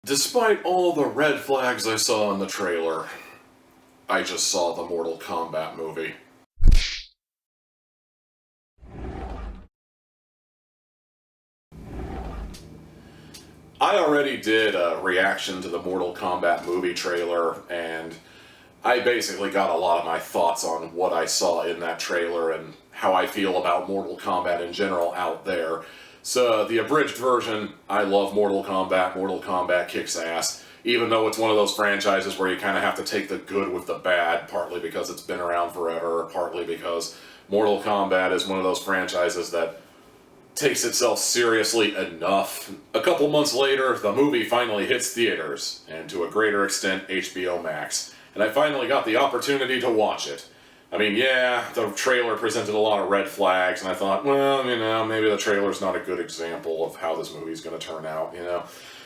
Despite all the red flags I saw in the trailer, I just saw the Mortal Kombat movie. I already did a reaction to the Mortal Kombat movie trailer, and I basically got a lot of my thoughts on what I saw in that trailer and how I feel about Mortal Kombat in general out there. So, the abridged version, I love Mortal Kombat. Mortal Kombat kicks ass. Even though it's one of those franchises where you kind of have to take the good with the bad, partly because it's been around forever, partly because Mortal Kombat is one of those franchises that takes itself seriously enough. A couple months later, the movie finally hits theaters, and to a greater extent, HBO Max. And I finally got the opportunity to watch it. I mean, yeah, the trailer presented a lot of red flags, and I thought, well, maybe the trailer's not a good example of how this movie's going to turn out,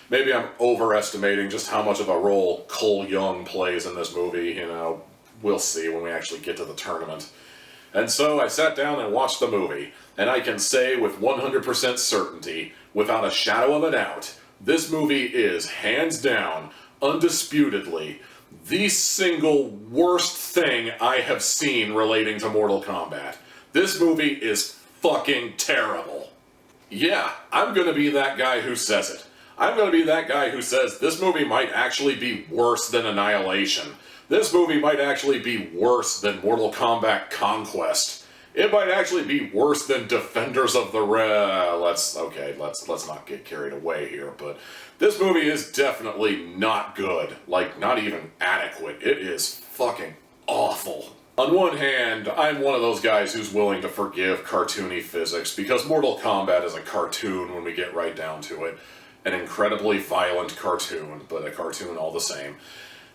Maybe I'm overestimating just how much of a role Cole Young plays in this movie, We'll see when we actually get to the tournament. And so I sat down and watched the movie, and I can say with 100% certainty, without a shadow of a doubt, this movie is, hands down, undisputedly, the single worst thing I have seen relating to Mortal Kombat. This movie is fucking terrible. Yeah, I'm gonna be that guy who says it. I'm gonna be that guy who says this movie might actually be worse than Annihilation. This movie might actually be worse than Mortal Kombat Conquest. It might actually be worse than Defenders of the let's not get carried away here, but this movie is definitely not good. Like, not even adequate. It is fucking awful. On one hand, I'm one of those guys who's willing to forgive cartoony physics, because Mortal Kombat is a cartoon when we get right down to it. An incredibly violent cartoon, but a cartoon all the same.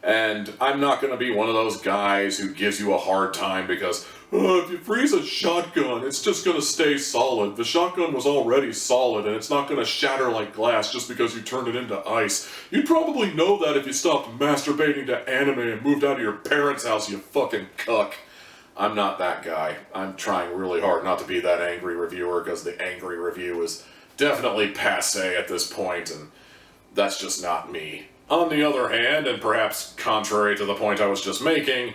And I'm not going to be one of those guys who gives you a hard time because, if you freeze a shotgun, it's just going to stay solid. The shotgun was already solid, and it's not going to shatter like glass just because you turned it into ice. You'd probably know that if you stopped masturbating to anime and moved out of your parents' house, you fucking cuck. I'm not that guy. I'm trying really hard not to be that angry reviewer, because the angry review is definitely passé at this point, and that's just not me. On the other hand, and perhaps contrary to the point I was just making,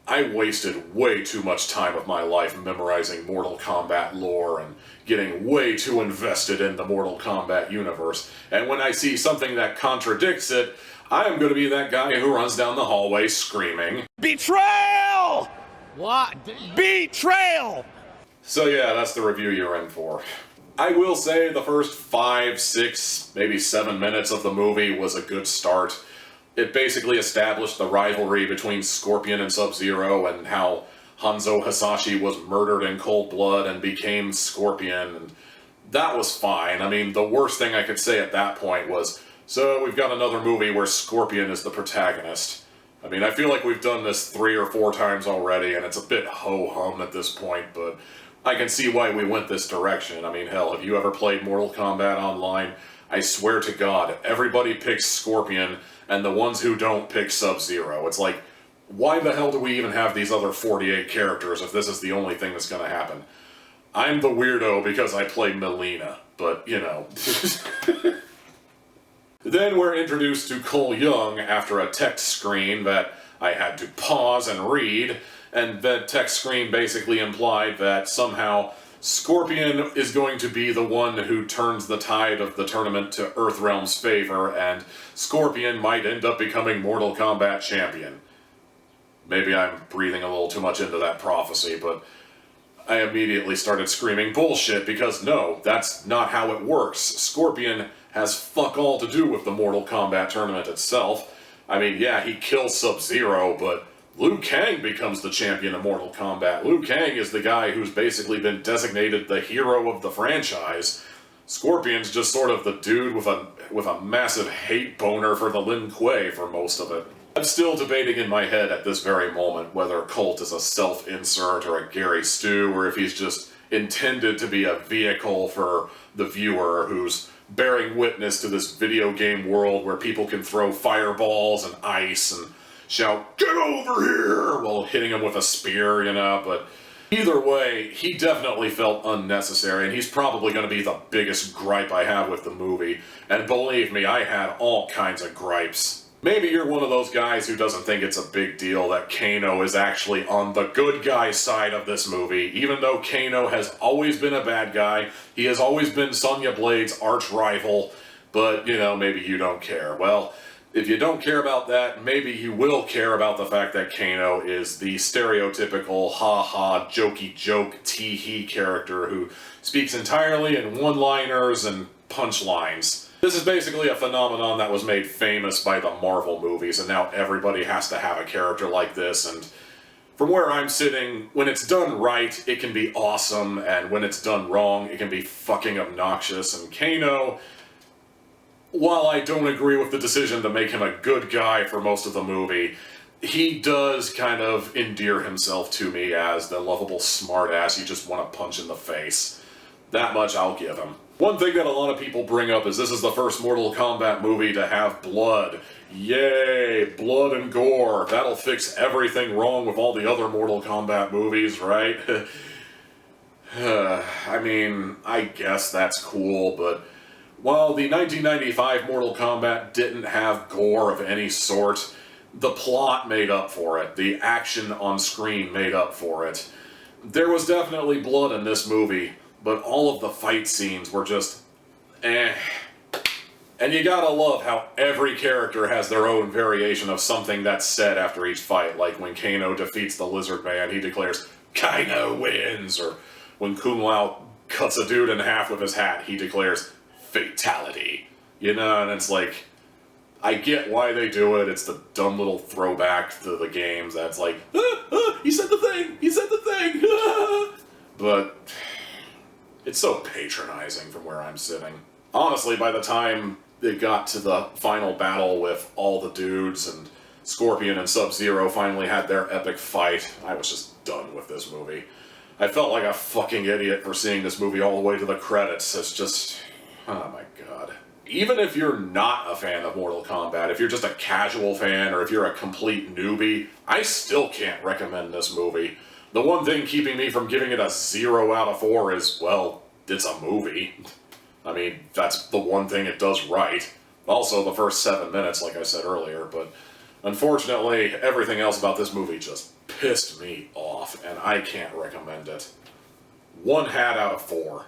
I wasted way too much time of my life memorizing Mortal Kombat lore and getting way too invested in the Mortal Kombat universe, and when I see something that contradicts it, I'm gonna be that guy who runs down the hallway screaming, "Betrayal!" What? Betrayal! So yeah, that's the review you're in for. I will say the first 5, 6, maybe 7 minutes of the movie was a good start. It basically established the rivalry between Scorpion and Sub-Zero and how Hanzo Hasashi was murdered in cold blood and became Scorpion, and that was fine. I mean, the worst thing I could say at that point was, so we've got another movie where Scorpion is the protagonist. I mean, I feel like we've done this 3 or 4 times already, and it's a bit ho-hum at this point, but I can see why we went this direction. I mean, hell, have you ever played Mortal Kombat Online? I swear to God, everybody picks Scorpion, and the ones who don't pick Sub-Zero. It's like, why the hell do we even have these other 48 characters if this is the only thing that's gonna happen? I'm the weirdo because I play Melina, but, Then we're introduced to Cole Young after a text screen that I had to pause and read, and that text screen basically implied that somehow Scorpion is going to be the one who turns the tide of the tournament to Earthrealm's favor, and Scorpion might end up becoming Mortal Kombat champion. Maybe I'm breathing a little too much into that prophecy, but I immediately started screaming bullshit, because no, that's not how it works. Scorpion has fuck all to do with the Mortal Kombat tournament itself. I mean, yeah, he kills Sub-Zero, but Liu Kang becomes the champion of Mortal Kombat. Liu Kang is the guy who's basically been designated the hero of the franchise. Scorpion's just sort of the dude with a massive hate boner for the Lin Kuei for most of it. I'm still debating in my head at this very moment whether Colt is a self-insert or a Gary Stu, or if he's just intended to be a vehicle for the viewer who's bearing witness to this video game world where people can throw fireballs and ice and shout, "Get over here!" while hitting him with a spear, but Either way, he definitely felt unnecessary, and he's probably going to be the biggest gripe I have with the movie. And believe me, I had all kinds of gripes. Maybe you're one of those guys who doesn't think it's a big deal that Kano is actually on the good guy side of this movie. Even though Kano has always been a bad guy, he has always been Sonya Blade's arch rival, but, you know, maybe you don't care. Well, if you don't care about that, maybe you will care about the fact that Kano is the stereotypical ha-ha, jokey joke, tee-hee character who speaks entirely in one-liners and punchlines. This is basically a phenomenon that was made famous by the Marvel movies, and now everybody has to have a character like this, and from where I'm sitting, when it's done right, it can be awesome, and when it's done wrong, it can be fucking obnoxious, and Kano, while I don't agree with the decision to make him a good guy for most of the movie, he does kind of endear himself to me as the lovable smartass you just want to punch in the face. That much I'll give him. One thing that a lot of people bring up is this is the first Mortal Kombat movie to have blood. Yay, blood and gore. That'll fix everything wrong with all the other Mortal Kombat movies, right? I mean, I guess that's cool, but while the 1995 Mortal Kombat didn't have gore of any sort, the plot made up for it. The action on screen made up for it. There was definitely blood in this movie, but all of the fight scenes were just eh. And you gotta love how every character has their own variation of something that's said after each fight, like when Kano defeats the Lizard Man, he declares, "Kano wins," or when Kung Lao cuts a dude in half with his hat, he declares, "Fatality." You know, and it's like, I get why they do it. It's the dumb little throwback to the games that's like, he said the thing, he said the thing, but it's so patronizing from where I'm sitting. Honestly, by the time it got to the final battle with all the dudes and Scorpion and Sub-Zero finally had their epic fight, I was just done with this movie. I felt like a fucking idiot for seeing this movie all the way to the credits. It's just, oh my god. Even if you're not a fan of Mortal Kombat, if you're just a casual fan or if you're a complete newbie, I still can't recommend this movie. The one thing keeping me from giving it a 0 out of 4 is, well, it's a movie. I mean, that's the one thing it does right. Also, the first 7 minutes, like I said earlier, but unfortunately, everything else about this movie just pissed me off, and I can't recommend it. 1 hat out of 4.